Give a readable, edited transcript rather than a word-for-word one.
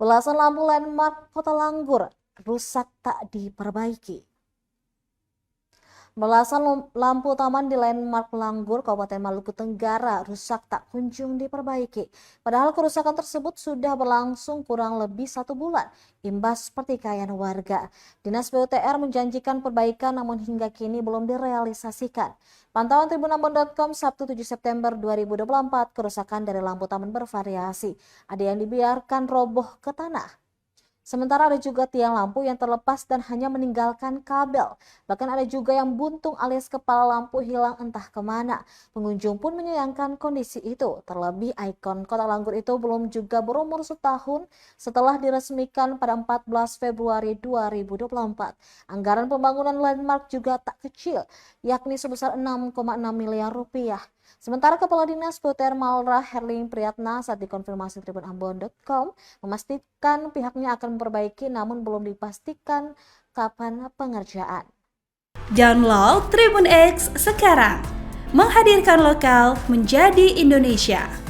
Belasan lampu landmark Kota Langgur rusak tak diperbaiki. Belasan lampu taman di landmark Langgur, Kabupaten Maluku Tenggara rusak tak kunjung diperbaiki. Padahal kerusakan tersebut sudah berlangsung kurang lebih 1 bulan, imbas pertikaian warga. Dinas PUTR menjanjikan perbaikan namun hingga kini belum direalisasikan. Pantauan tribunambon.com Sabtu 7 September 2024, kerusakan dari lampu taman bervariasi. Ada yang dibiarkan roboh ke tanah. Sementara ada juga tiang lampu yang terlepas dan hanya meninggalkan kabel. Bahkan ada juga yang buntung alias kepala lampu hilang entah kemana. Pengunjung pun menyayangkan kondisi itu. Terlebih ikon Kota Langgur itu belum juga berumur setahun setelah diresmikan pada 14 Februari 2024. Anggaran pembangunan landmark juga tak kecil, yakni sebesar 6,6 miliar rupiah. Sementara Kepala Dinas PUTR Malra Herling Priyatna saat dikonfirmasi tribunambon.com memastikan pihaknya akan memperbaiki namun belum dipastikan kapan pengerjaan. Download Tribun X sekarang, menghadirkan lokal menjadi Indonesia.